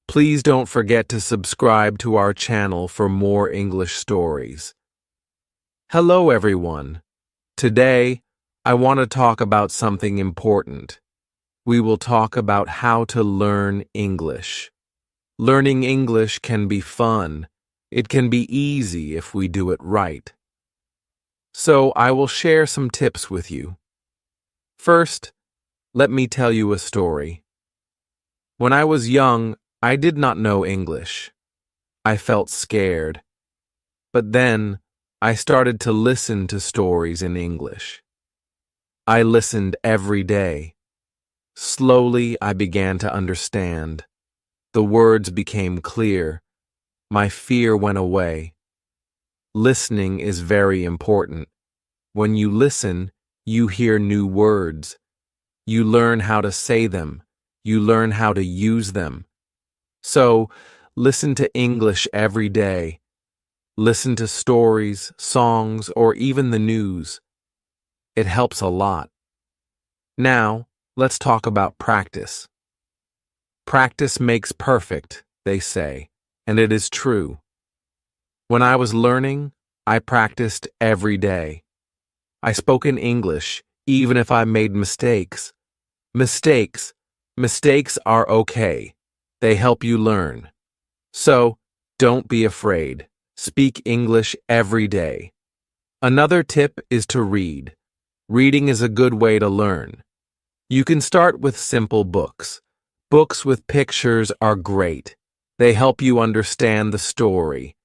Please don't forget to subscribe to our channel for more English stories. Hello, everyone. Today, I want to talk about something important. We will talk about how to learn English. Learning English can be fun. It can be easy if we do it right. So, I will share some tips with you. First, let me tell you a story. When I was young, I did not know English. I felt scared. But then, I started to listen to stories in English. I listened every day. Slowly, I began to understand. The words became clear. My fear went away. Listening is very important. When you listen, you hear new words. You learn how to say them. You learn how to use them. So, listen to English every day. Listen to stories, songs, or even the news. It helps a lot. Now, let's talk about practice. Practice makes perfect, they say, and it is true. When I was learning, I practiced every day. I spoke in English, even if I made mistakes. Mistakes are okay. They help you learn. So, don't be afraid. Speak English every day. Another tip is to read. Reading is a good way to learn. You can start with simple books. Books with pictures are great. They help you understand the story.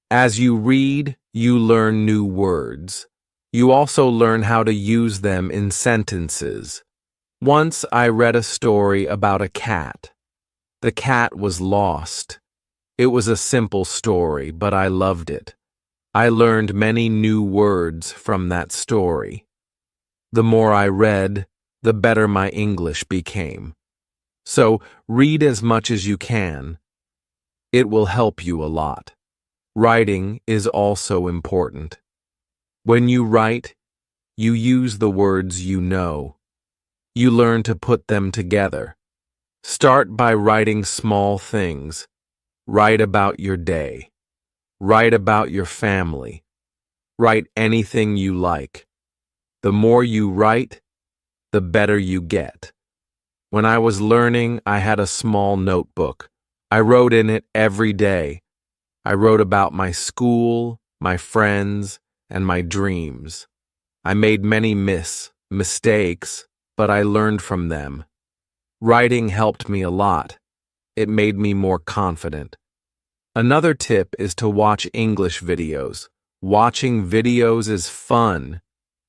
As you read, you learn new words. You also learn how to use them in sentences. Once I read a story about a cat. The cat was lost. It was a simple story, but I loved it. I learned many new words from that story. The more I read, the better my English became. So, read as much as you can. It will help you a lot. Writing is also important. When you write, you use the words you know. You learn to put them together. Start by writing small things. Write about your day. Write about your family. Write anything you like. The more you write, the better you get. When I was learning, I had a small notebook. I wrote in it every day. I wrote about my school, my friends, and my dreams. I made many mistakes, but I learned from them. Writing helped me a lot. It made me more confident. Another tip is to watch English videos. Watching videos is fun.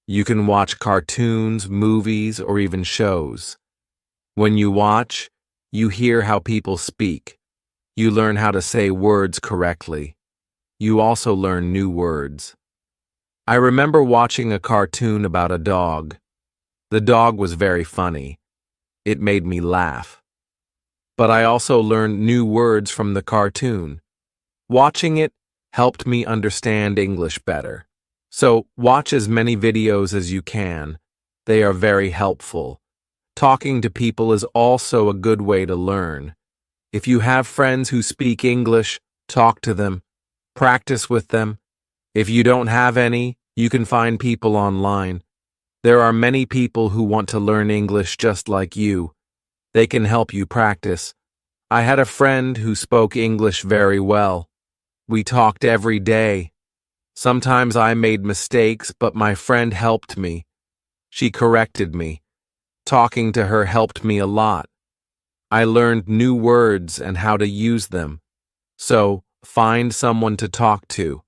You can watch cartoons, movies, or even shows. When you watch, you hear how people speak. You learn how to say words correctly. You also learn new words. I remember watching a cartoon about a dog. The dog was very funny. It made me laugh. But I also learned new words from the cartoon. Watching it helped me understand English better. So, watch as many videos as you can. They are very helpful. Talking to people is also a good way to learn. If you have friends who speak English, talk to them. Practice with them. If you don't have any, you can find people online. There are many people who want to learn English just like you. They can help you practice. I had a friend who spoke English very well. We talked every day. Sometimes I made mistakes, but my friend helped me. She corrected me. Talking to her helped me a lot. I learned new words and how to use them. So, find someone to talk to.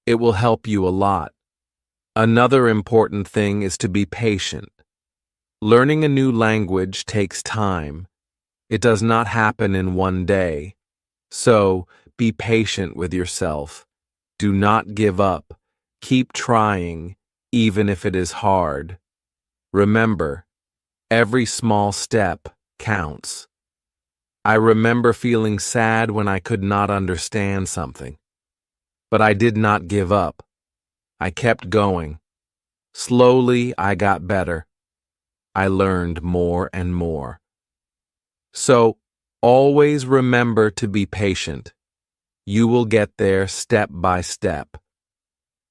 It will help you a lot. Another important thing is to be patient. Learning a new language takes time. It does not happen in one day. So, be patient with yourself. Do not give up. Keep trying, even if it is hard. Remember, every small step counts. I remember feeling sad when I could not understand something. But I did not give up. I kept going. Slowly, I got better. I learned more and more. So, Always remember to be patient. You will get there step by step.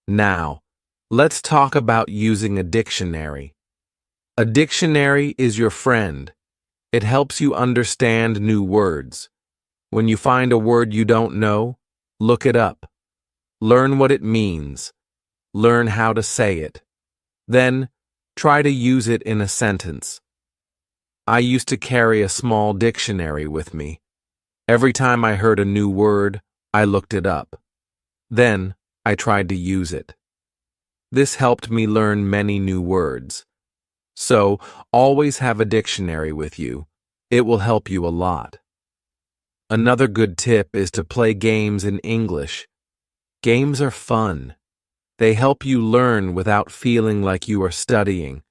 Now, let's talk about using a dictionary. A dictionary is your friend. It helps you understand new words. When you find a word you don't know, look it up. Learn what it means. Learn how to say it. Then, try to use it in a sentence. I used to carry a small dictionary with me. Every time I heard a new word, I looked it up. Then, I tried to use it. This helped me learn many new words. So, always have a dictionary with you. It will help you a lot. Another good tip is to play games in English. Games are fun. They help you learn without feeling like you are studying.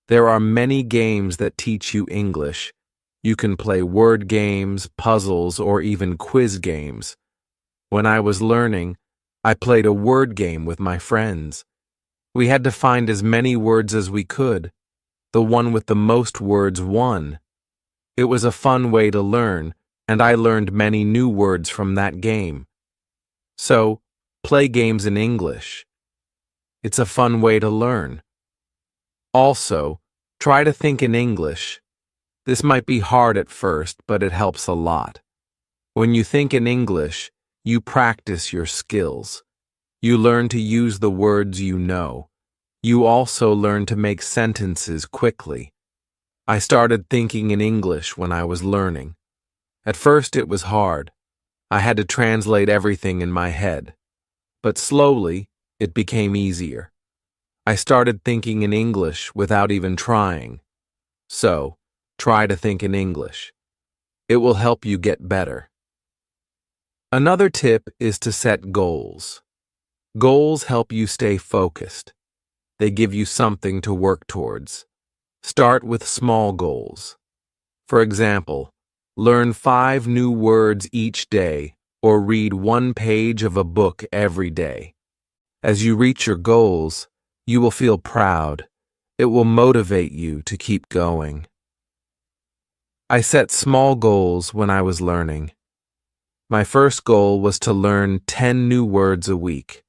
There are many games that teach you English. You can play word games, puzzles, or even quiz games. When I was learning, I played a word game with my friends. We had to find as many words as we could. The one with the most words won. It was a fun way to learn, and I learned many new words from that game. So, play games in English. It's a fun way to learn. Also, try to think in English. This might be hard at first, but it helps a lot. When you think in English, you practice your skills. You learn to use the words you know. You also learn to make sentences quickly. I started thinking in English when I was learning. At first it was hard. I had to translate everything in my head. But slowly, it became easier. I started thinking in English without even trying. So, try to think in English. It will help you get better. Another tip is to set goals. Goals help you stay focused. They give you something to work towards. Start with small goals. For example, learn 5 new words each day or read 1 page of a book every day. As you reach your goals, you will feel proud. It will motivate you to keep going. I set small goals when I was learning. My first goal was to learn 10 new words a week.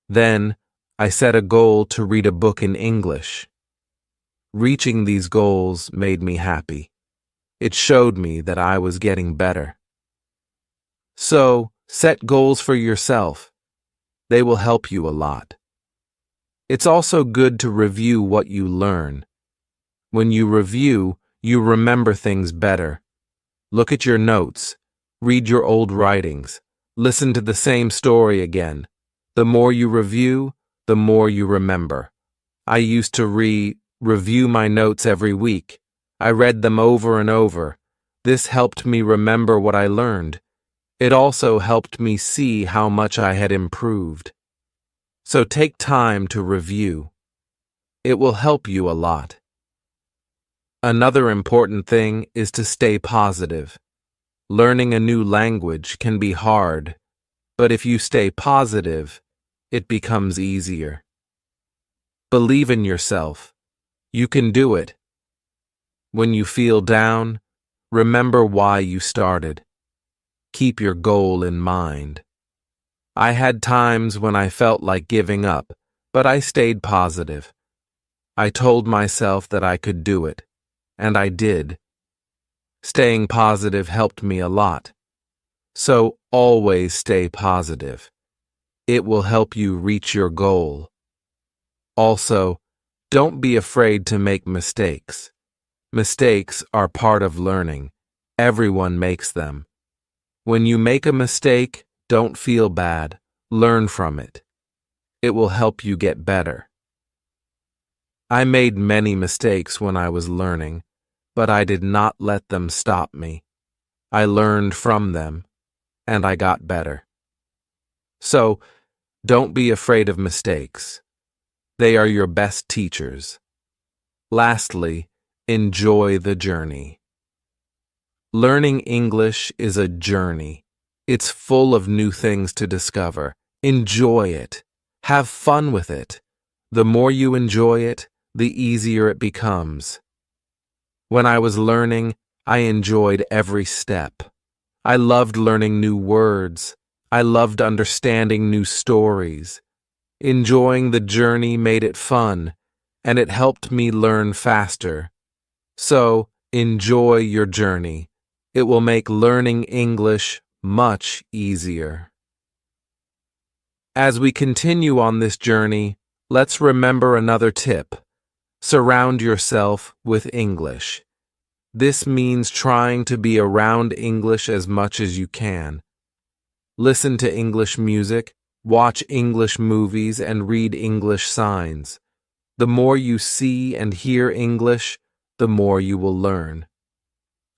Then, I set a goal to read a book in English. Reaching these goals made me happy. It showed me that I was getting better. So, set goals for yourself. They will help you a lot. It's also good to review what you learn. When you review, you remember things better. Look at your notes. Read your old writings. Listen to the same story again. The more you review, the more you remember. I used to review my notes every week. I read them over and over. This helped me remember what I learned. It also helped me see how much I had improved. So take time to review. It will help you a lot. Another important thing is to stay positive. Learning a new language can be hard, but if you stay positive, it becomes easier. Believe in yourself. You can do it. When you feel down, remember why you started. Keep your goal in mind. I had times when I felt like giving up, but I stayed positive. I told myself that I could do it, and I did. Staying positive helped me a lot. So always stay positive. It will help you reach your goal. Also, don't be afraid to make mistakes. Mistakes are part of learning. Everyone makes them. When you make a mistake, don't feel bad. Learn from it. It will help you get better. I made many mistakes when I was learning, but I did not let them stop me. I learned from them, and I got better. So, don't be afraid of mistakes. They are your best teachers. Lastly, enjoy the journey. Learning English is a journey. It's full of new things to discover. Enjoy it. Have fun with it. The more you enjoy it, the easier it becomes. When I was learning, I enjoyed every step. I loved learning new words. I loved understanding new stories. Enjoying the journey made it fun, and it helped me learn faster. So, enjoy your journey. It will make learning English much easier. As we continue on this journey, let's remember another tip. Surround yourself with English. This means trying to be around English as much as you can. Listen to English music, watch English movies, and read English signs. The more you see and hear English, the more you will learn.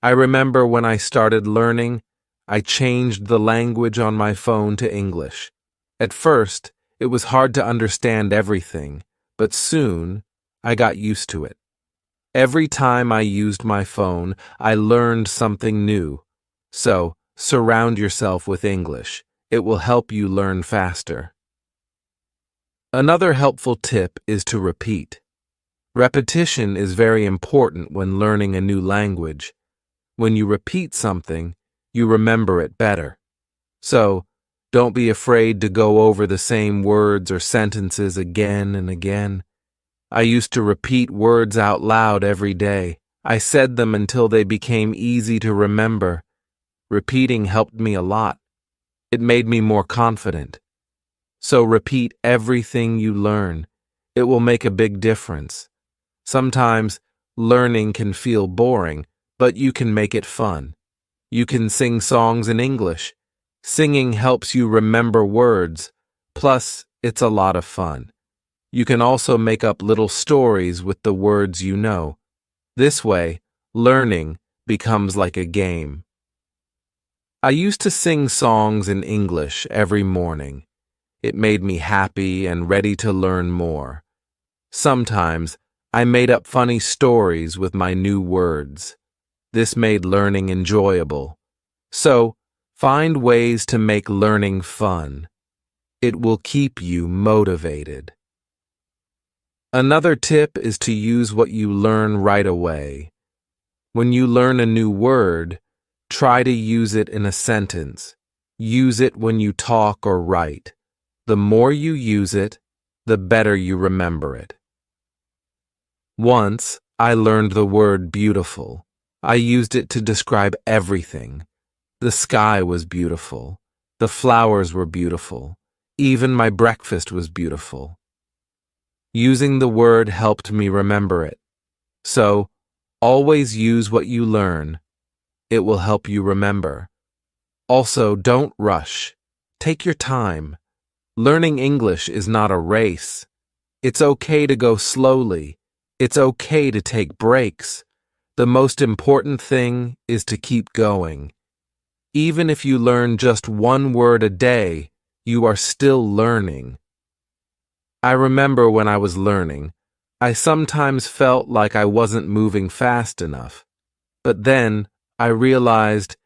I remember when I started learning, I changed the language on my phone to English. At first, it was hard to understand everything, but soon, I got used to it. Every time I used my phone, I learned something new. So, surround yourself with English. It will help you learn faster. Another helpful tip is to repeat. Repetition is very important when learning a new language. When you repeat something, you remember it better. So, don't be afraid to go over the same words or sentences again and again. I used to repeat words out loud every day. I said them until they became easy to remember. Repeating helped me a lot. It made me more confident. So repeat everything you learn. It will make a big difference. Sometimes learning can feel boring, but you can make it fun. You can sing songs in English. Singing helps you remember words. Plus, it's a lot of fun. You can also make up little stories with the words you know. This way, learning becomes like a game. I used to sing songs in English every morning. It made me happy and ready to learn more. Sometimes, I made up funny stories with my new words. This made learning enjoyable. So, find ways to make learning fun. It will keep you motivated. Another tip is to use what you learn right away. When you learn a new word, try to use it in a sentence. Use it when you talk or write. The more you use it, the better you remember it. Once, I learned the word beautiful. I used it to describe everything. The sky was beautiful. The flowers were beautiful. Even my breakfast was beautiful. Using the word helped me remember it. So, always use what you learn. It will help you remember. Also, don't rush. Take your time. Learning English is not a race. It's okay to go slowly. It's okay to take breaks. The most important thing is to keep going. Even if you learn just one word a day, you are still learning. I remember when I was learning, I sometimes felt like I wasn't moving fast enough. But then I realized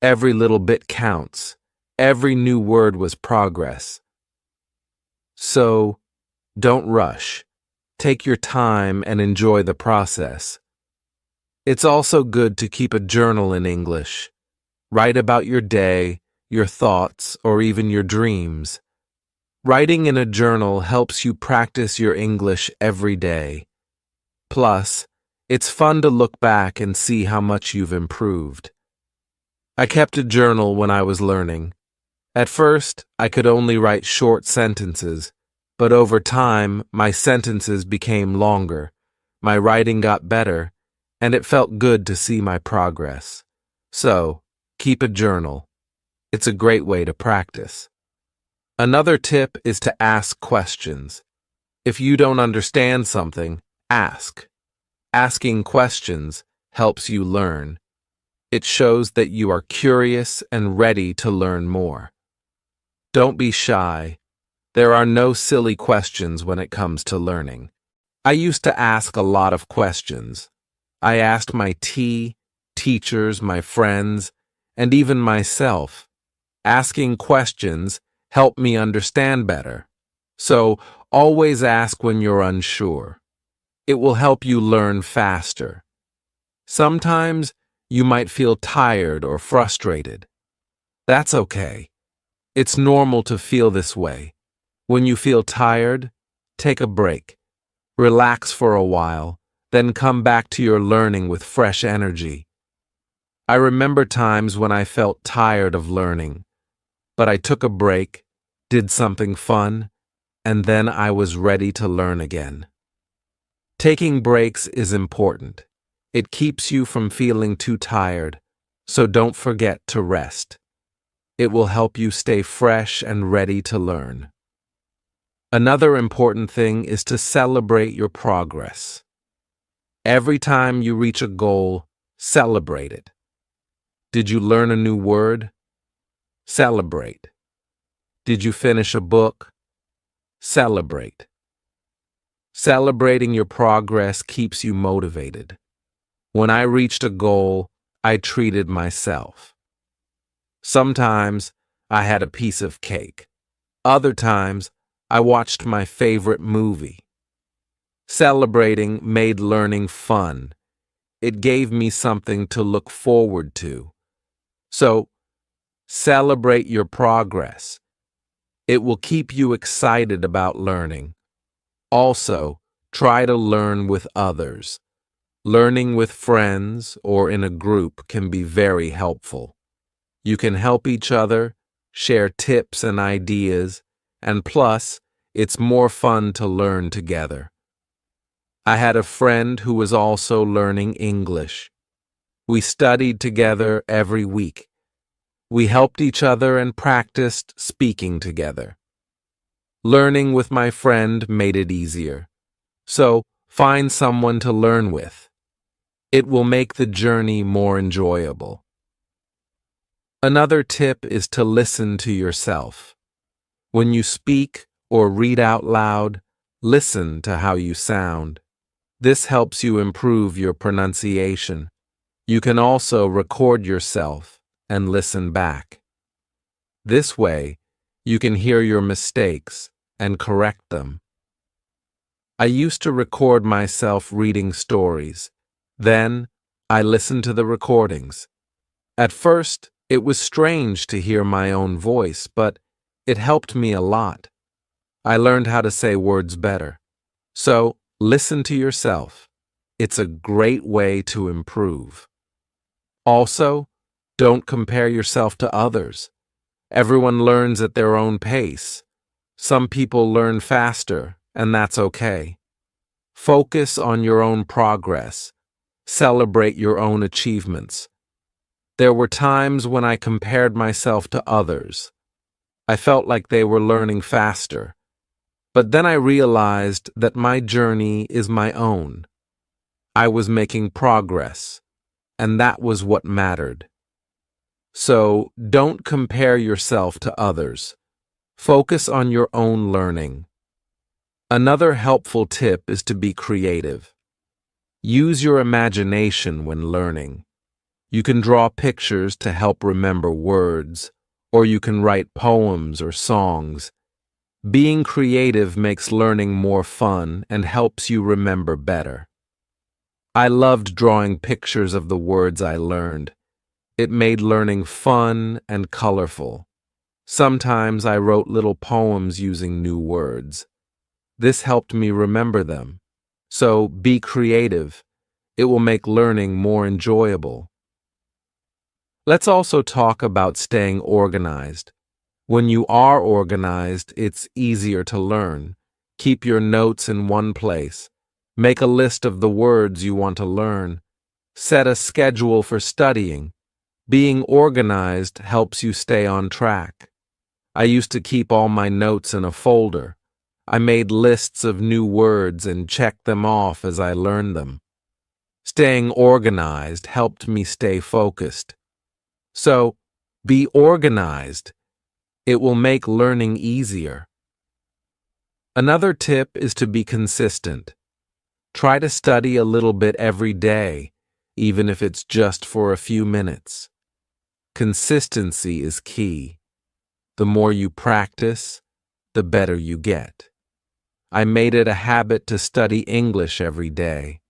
every little bit counts. Every new word was progress. So, don't rush. Take your time and enjoy the process. It's also good to keep a journal in English. Write about your day, your thoughts, or even your dreams. Writing in a journal helps you practice your English every day. Plus, it's fun to look back and see how much you've improved. I kept a journal when I was learning. At first, I could only write short sentences, but over time, my sentences became longer. My writing got better, and it felt good to see my progress. So, keep a journal. It's a great way to practice. Another tip is to ask questions. If you don't understand something, ask. Asking questions helps you learn. It shows that you are curious and ready to learn more. Don't be shy. There are no silly questions when it comes to learning. I used to ask a lot of questions. I asked my teachers, my friends, and even myself. Asking questions help me understand better. So, always ask when you're unsure. It will help you learn faster. Sometimes, You might feel tired or frustrated. That's okay. It's normal to feel this way. When you feel tired, take a break. Relax for a while, then come back to your learning with fresh energy. I remember times when I felt tired of learning, but I took a break, did something fun, and then I was ready to learn again. Taking breaks is important. It keeps you from feeling too tired, so don't forget to rest. It will help you stay fresh and ready to learn. Another important thing is to celebrate your progress. Every time you reach a goal, celebrate it. Did you learn a new word? Celebrate. Did you finish a book? Celebrate. Celebrating your progress keeps you motivated. When I reached a goal, I treated myself. Sometimes I had a piece of cake. Other times, I watched my favorite movie. Celebrating made learning fun. It gave me something to look forward to. So, celebrate your progress. It will keep you excited about learning. Also, try to learn with others. Learning with friends or in a group can be very helpful. You can help each other, share tips and ideas, and plus, it's more fun to learn together. I had a friend who was also learning English. We studied together every week. We helped each other and practiced speaking together. Learning with my friend made it easier. So, find someone to learn with. It will make the journey more enjoyable. Another tip is to listen to yourself. When you speak or read out loud, listen to how you sound. This helps you improve your pronunciation. You can also record yourself and listen back. This way, you can hear your mistakes and correct them. I used to record myself reading stories. Then, I listened to the recordings. At first, it was strange to hear my own voice, but it helped me a lot. I learned how to say words better. So, listen to yourself. It's a great way to improve. Also, don't compare yourself to others. Everyone learns at their own pace. Some people learn faster, and that's okay. Focus on your own progress. Celebrate your own achievements. There were times when I compared myself to others. I felt like they were learning faster. But then I realized that my journey is my own. I was making progress, and that was what mattered. So, don't compare yourself to others. Focus on your own learning. Another helpful tip is to be creative. Use your imagination when learning. You can draw pictures to help remember words, or you can write poems or songs. Being creative makes learning more fun and helps you remember better. I loved drawing pictures of the words I learned. It made learning fun and colorful. Sometimes I wrote little poems using new words. This helped me remember them. So be creative. It will make learning more enjoyable. Let's also talk about staying organized. When you are organized, it's easier to learn. Keep your notes in one place. Make a list of the words you want to learn. Set a schedule for studying. Being organized helps you stay on track. I used to keep all my notes in a folder. I made lists of new words and checked them off as I learned them. Staying organized helped me stay focused. So, be organized. It will make learning easier. Another tip is to be consistent. Try to study a little bit every day, even if it's just for a few minutes. Consistency is key. The more you practice, the better you get. I made it a habit to study English every day.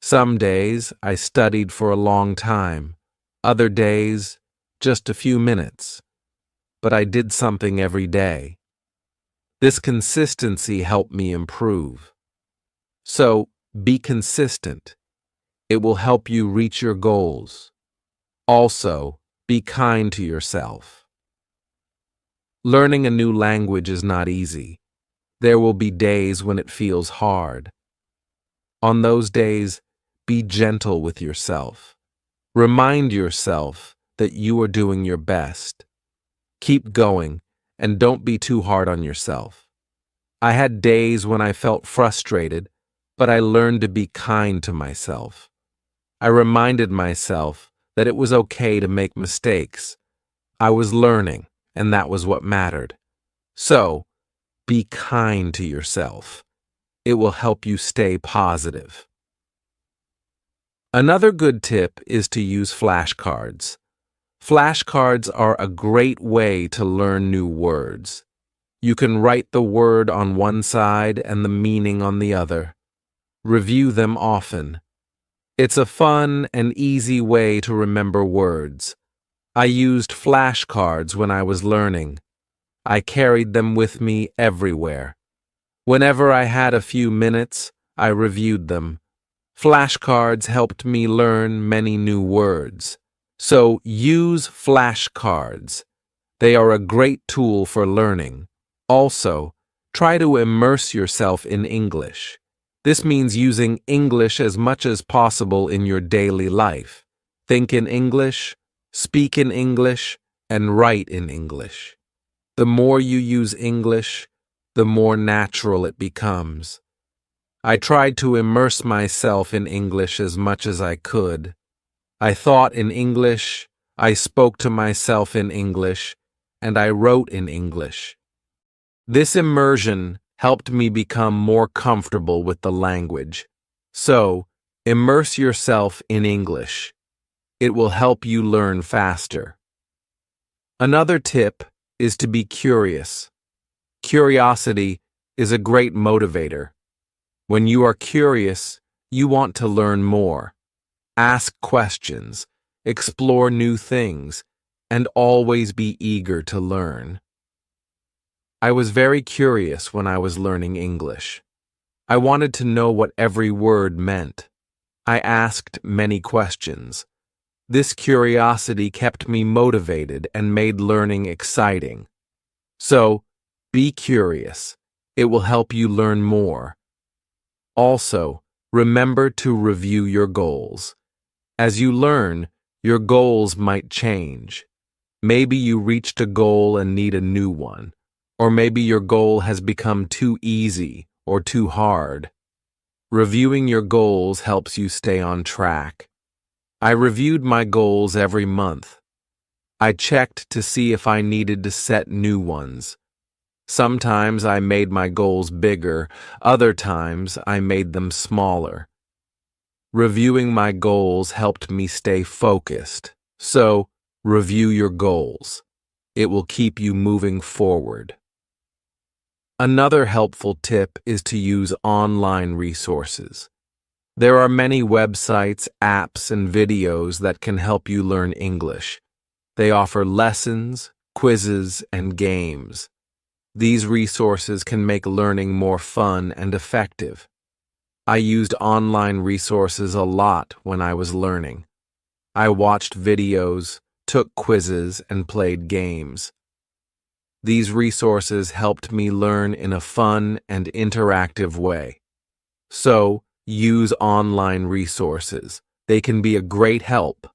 Some days I studied for a long time, other days just a few minutes, but I did something every day. This consistency helped me improve. So, be consistent. It will help you reach your goals. Also, be kind to yourself. Learning a new language is not easy. There will be days when it feels hard. On those days, be gentle with yourself. Remind yourself that you are doing your best. Keep going and don't be too hard on yourself. I had days when I felt frustrated, but I learned to be kind to myself. I reminded myself that it was okay to make mistakes. I was learning, and that was what mattered. So, be kind to yourself. It will help you stay positive. Another good tip is to use flashcards. Flashcards are a great way to learn new words. You can write the word on one side and the meaning on the other. Review them often. It's a fun and easy way to remember words. I used flashcards when I was learning. I carried them with me everywhere. Whenever I had a few minutes, I reviewed them. Flashcards helped me learn many new words. So use flashcards. They are a great tool for learning. Also, try to immerse yourself in English. This means using English as much as possible in your daily life. Think in English, speak in English, and write in English. The more you use English, the more natural it becomes. I tried to immerse myself in English as much as I could. I thought in English, I spoke to myself in English, and I wrote in English. This immersion helped me become more comfortable with the language. So, immerse yourself in English. It will help you learn faster. Another tip is to be curious. Curiosity is a great motivator. When you are curious, you want to learn more. Ask questions, explore new things, and always be eager to learn. I was very curious when I was learning English. I wanted to know what every word meant. I asked many questions. This curiosity kept me motivated and made learning exciting. So, be curious. It will help you learn more. Also, remember to review your goals. As you learn, your goals might change. Maybe you reached a goal and need a new one, or maybe your goal has become too easy or too hard. Reviewing your goals helps you stay on track. I reviewed my goals every month. I checked to see if I needed to set new ones. Sometimes I made my goals bigger, other times I made them smaller. Reviewing my goals helped me stay focused. So, review your goals. It will keep you moving forward. Another helpful tip is to use online resources. There are many websites, apps, and videos that can help you learn English. They offer lessons, quizzes, and games. These resources can make learning more fun and effective. I used online resources a lot when I was learning. I watched videos, took quizzes, and played games. These resources helped me learn in a fun and interactive way. So, use online resources. They can be a great help.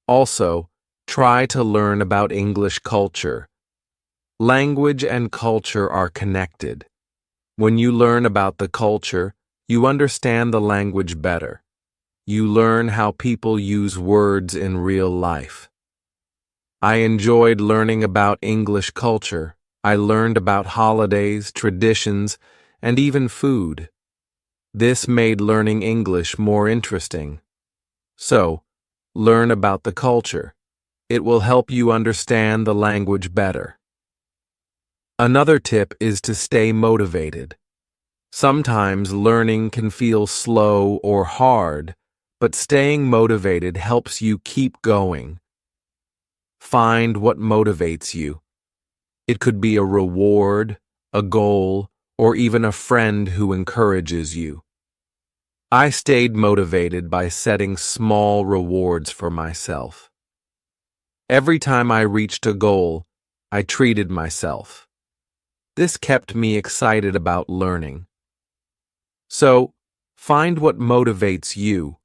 Also, try to learn about English culture. Language and culture are connected. When you learn about the culture, you understand the language better. You learn how people use words in real life. I enjoyed learning about English culture. I learned about holidays, traditions, and even food. This made learning English more interesting. So, learn about the culture. It will help you understand the language better. Another tip is to stay motivated. Sometimes learning can feel slow or hard, but staying motivated helps you keep going. Find what motivates you. It could be a reward, a goal, or even a friend who encourages you. I stayed motivated by setting small rewards for myself. Every time I reached a goal, I treated myself. This kept me excited about learning. So, find what motivates you.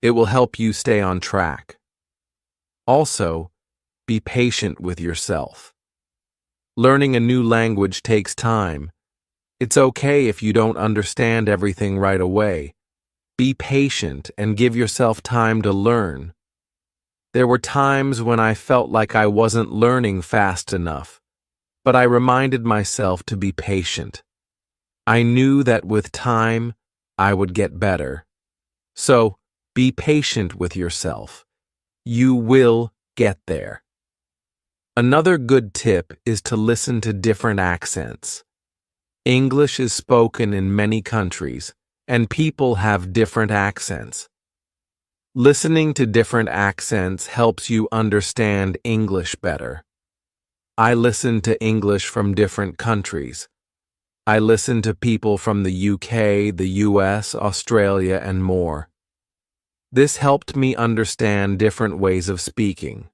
It will help you stay on track. Also, be patient with yourself. Learning a new language takes time. It's okay if you don't understand everything right away. Be patient and give yourself time to learn. There were times when I felt like I wasn't learning fast enough, but I reminded myself to be patient. I knew that with time, I would get better. So, be patient with yourself. You will get there. Another good tip is to listen to different accents. English is spoken in many countries, and people have different accents. Listening to different accents helps you understand English better. I listen to English from different countries. I listen to people from the UK, the US, Australia, and more. This helped me understand different ways of speaking.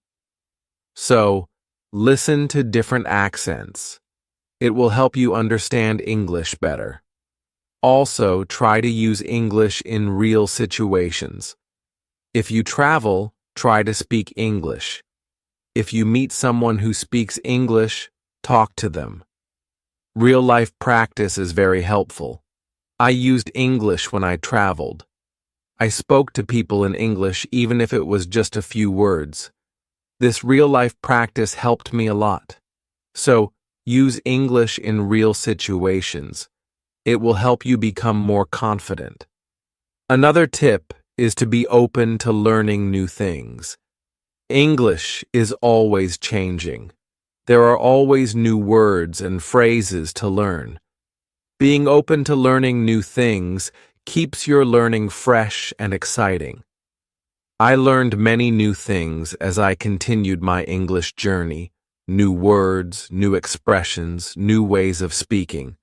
So, listen to different accents. It will help you understand English better. Also, try to use English in real situations. If you travel, try to speak English. If you meet someone who speaks English, talk to them. Real-life practice is very helpful. I used English when I traveled. I spoke to people in English even if it was just a few words. This real-life practice helped me a lot. So, use English in real situations. It will help you become more confident. Another tip is to be open to learning new things. English is always changing. There are always new words and phrases to learn. Being open to learning new things keeps your learning fresh and exciting. I learned many new things as I continued my English journey. New words, new expressions, new ways of speaking.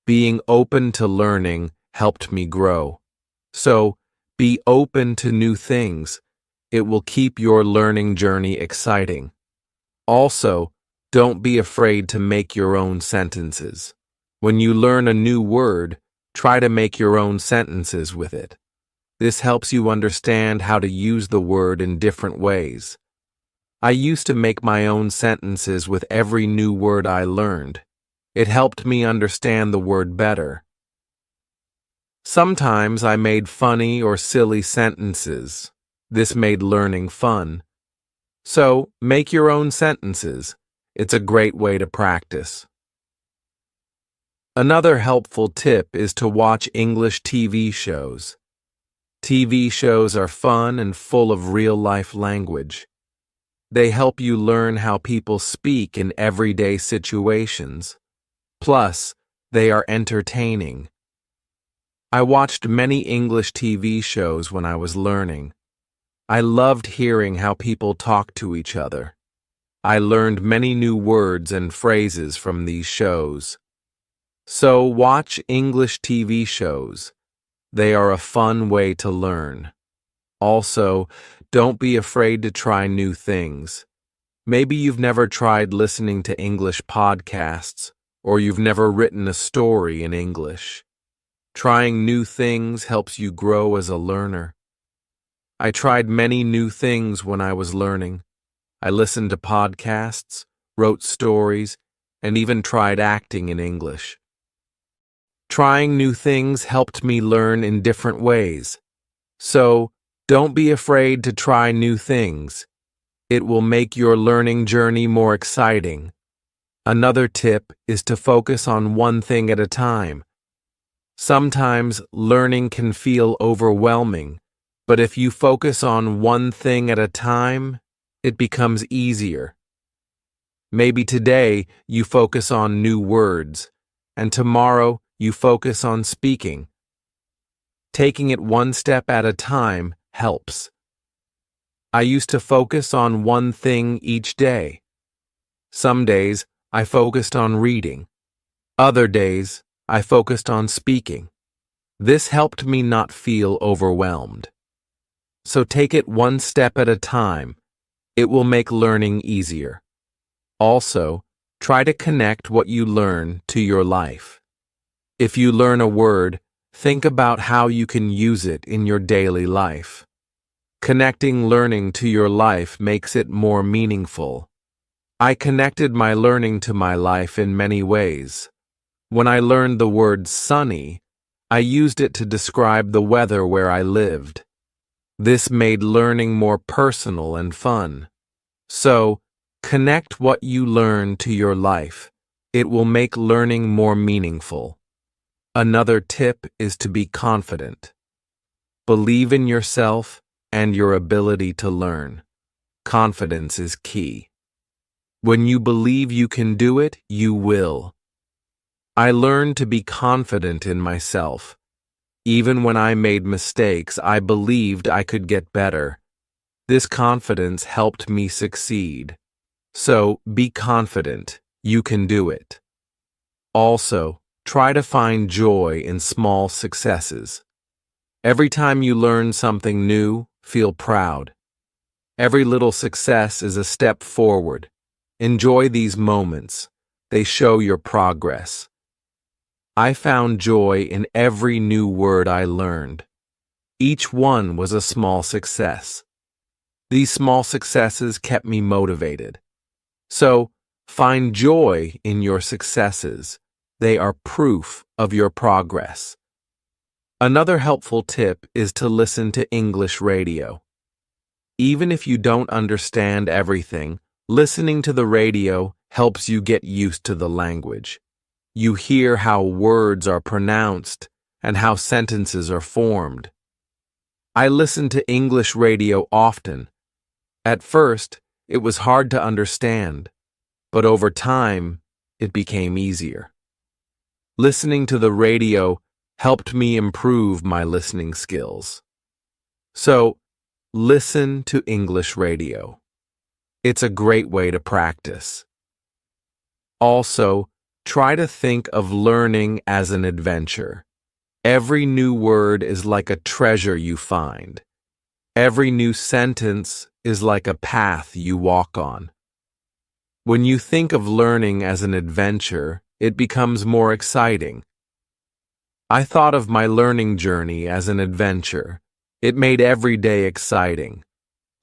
Being open to learning helped me grow. So, be open to new things. It will keep your learning journey exciting. Also, don't be afraid to make your own sentences. When you learn a new word, try to make your own sentences with it. This helps you understand how to use the word in different ways. I used to make my own sentences with every new word I learned. It helped me understand the word better. Sometimes I made funny or silly sentences. This made learning fun. So, make your own sentences. It's a great way to practice. Another helpful tip is to watch English TV shows. TV shows are fun and full of real-life language. They help you learn how people speak in everyday situations. Plus, they are entertaining. I watched many English TV shows when I was learning. I loved hearing how people talk to each other. I learned many new words and phrases from these shows. So watch English TV shows. They are a fun way to learn. Also, don't be afraid to try new things. Maybe you've never tried listening to English podcasts, or you've never written a story in English. Trying new things helps you grow as a learner. I tried many new things when I was learning. I listened to podcasts, wrote stories, and even tried acting in English. Trying new things helped me learn in different ways. So, don't be afraid to try new things. It will make your learning journey more exciting. Another tip is to focus on one thing at a time. Sometimes learning can feel overwhelming, but if you focus on one thing at a time, it becomes easier. Maybe today you focus on new words, and tomorrow you focus on speaking. Taking it one step at a time helps. I used to focus on one thing each day. Some days, I focused on reading. Other days, I focused on speaking. This helped me not feel overwhelmed. So take it one step at a time. It will make learning easier. Also, try to connect what you learn to your life. If you learn a word, think about how you can use it in your daily life. Connecting learning to your life makes it more meaningful. I connected my learning to my life in many ways. When I learned the word sunny, I used it to describe the weather where I lived. This made learning more personal and fun. So, connect what you learn to your life. It will make learning more meaningful. Another tip is to be confident. Believe in yourself and your ability to learn. Confidence is key. When you believe you can do it, you will. I learned to be confident in myself. Even when I made mistakes, I believed I could get better. This confidence helped me succeed. So, be confident. You can do it. Also, try to find joy in small successes. Every time you learn something new, feel proud. Every little success is a step forward. Enjoy these moments. They show your progress. I found joy in every new word I learned. Each one was a small success. These small successes kept me motivated. So, find joy in your successes. They are proof of your progress. Another helpful tip is to listen to English radio. Even if you don't understand everything, listening to the radio helps you get used to the language. You hear how words are pronounced and how sentences are formed. I listen to English radio often. At first, it was hard to understand, but over time, it became easier. Listening to the radio helped me improve my listening skills. So, listen to English radio. It's a great way to practice. Also, try to think of learning as an adventure. Every new word is like a treasure you find. Every new sentence is like a path you walk on. When you think of learning as an adventure, it becomes more exciting. I thought of my learning journey as an adventure. It made every day exciting.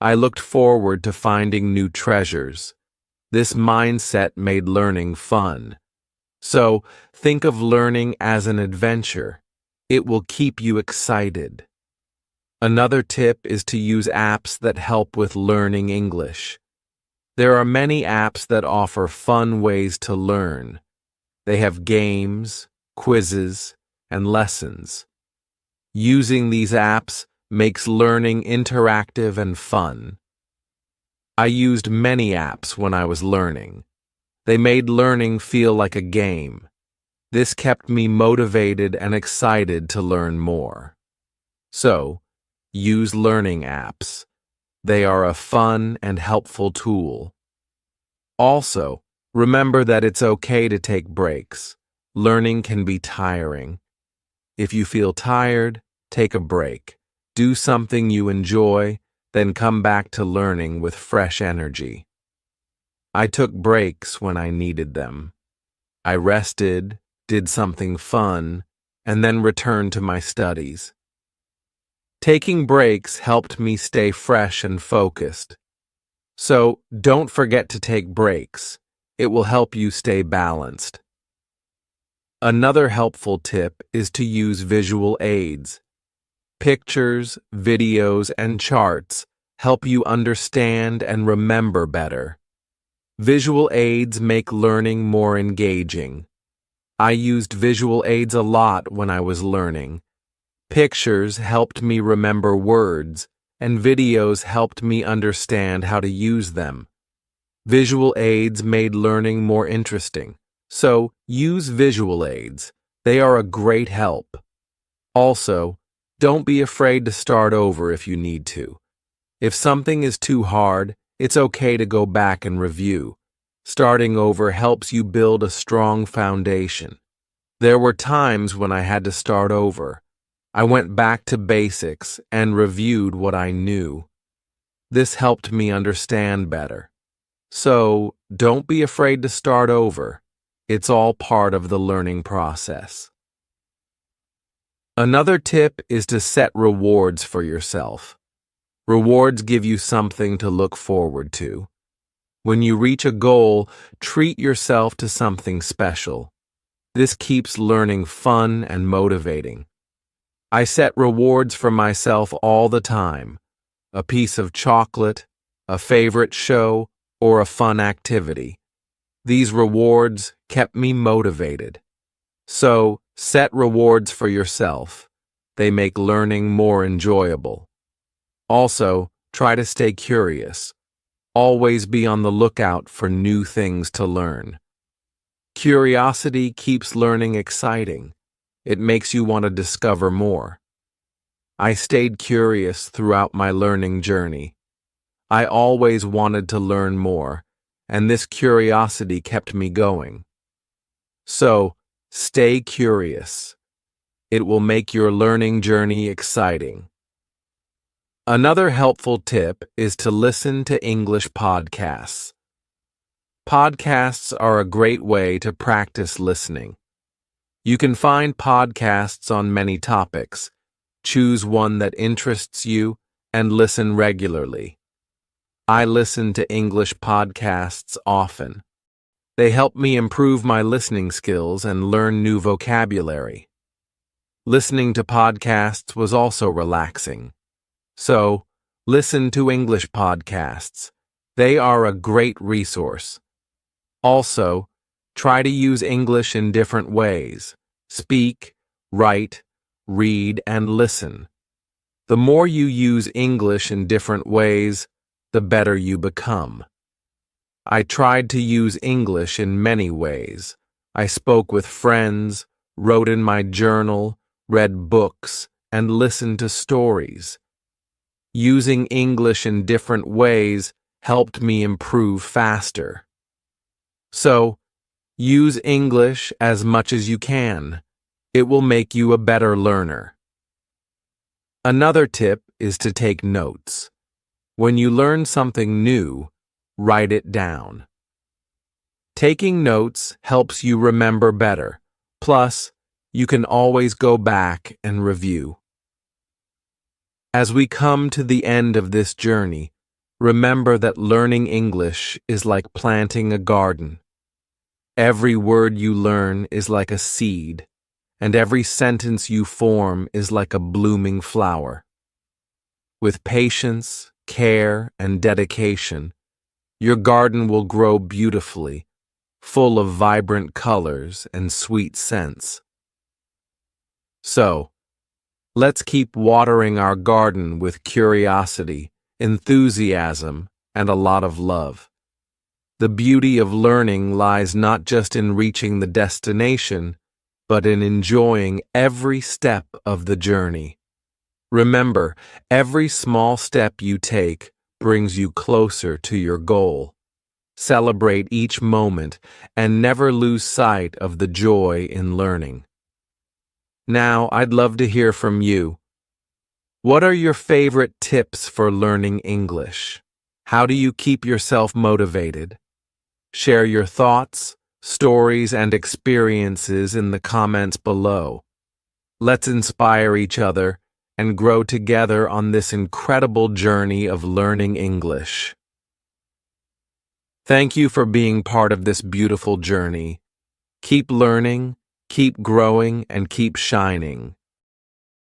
I looked forward to finding new treasures. This mindset made learning fun. So, think of learning as an adventure. It will keep you excited. Another tip is to use apps that help with learning English. There are many apps that offer fun ways to learn. They have games, quizzes, and lessons. Using these apps makes learning interactive and fun. I used many apps when I was learning. They made learning feel like a game. This kept me motivated and excited to learn more. So, use learning apps. They are a fun and helpful tool. Also, remember that it's okay to take breaks. Learning can be tiring. If you feel tired, take a break. Do something you enjoy, then come back to learning with fresh energy. I took breaks when I needed them. I rested, did something fun, and then returned to my studies. Taking breaks helped me stay fresh and focused. So, don't forget to take breaks. It will help you stay balanced. Another helpful tip is to use visual aids. Pictures, videos, and charts help you understand and remember better. Visual aids make learning more engaging. I used visual aids a lot when I was learning. Pictures helped me remember words, and videos helped me understand how to use them. Visual aids made learning more interesting, so use visual aids. They are a great help. Also, don't be afraid to start over if you need to. If something is too hard, it's okay to go back and review. Starting over helps you build a strong foundation. There were times when I had to start over. I went back to basics and reviewed what I knew. This helped me understand better. So, don't be afraid to start over. It's all part of the learning process. Another tip is to set rewards for yourself. Rewards give you something to look forward to. When you reach a goal, treat yourself to something special. This keeps learning fun and motivating. I set rewards for myself all the time. A piece of chocolate, a favorite show, or a fun activity. These rewards kept me motivated. So, set rewards for yourself. They make learning more enjoyable. Also, try to stay curious. Always be on the lookout for new things to learn. Curiosity keeps learning exciting. It makes you want to discover more. I stayed curious throughout my learning journey. I always wanted to learn more, and this curiosity kept me going. So, stay curious. It will make your learning journey exciting. Another helpful tip is to listen to English podcasts. Podcasts are a great way to practice listening. You can find podcasts on many topics. Choose one that interests you and listen regularly. I listen to English podcasts often. They help me improve my listening skills and learn new vocabulary. Listening to podcasts was also relaxing. So, listen to English podcasts. They are a great resource. Also, try to use English in different ways. Speak, write, read, and listen. The more you use English in different ways, the better you become. I tried to use English in many ways. I spoke with friends, wrote in my journal, read books, and listened to stories. Using English in different ways helped me improve faster. So, use English as much as you can. It will make you a better learner. Another tip is to take notes. When you learn something new, write it down. Taking notes helps you remember better. Plus, you can always go back and review. As we come to the end of this journey, remember that learning English is like planting a garden. Every word you learn is like a seed, and every sentence you form is like a blooming flower. With patience, care, and dedication, your garden will grow beautifully, full of vibrant colors and sweet scents. So, let's keep watering our garden with curiosity, enthusiasm, and a lot of love. The beauty of learning lies not just in reaching the destination, but in enjoying every step of the journey. Remember, every small step you take brings you closer to your goal. Celebrate each moment and never lose sight of the joy in learning. Now, I'd love to hear from you. What are your favorite tips for learning English? How do you keep yourself motivated? Share your thoughts, stories, and experiences in the comments below. Let's inspire each other and grow together on this incredible journey of learning English. Thank you for being part of this beautiful journey. Keep learning, keep growing, and keep shining.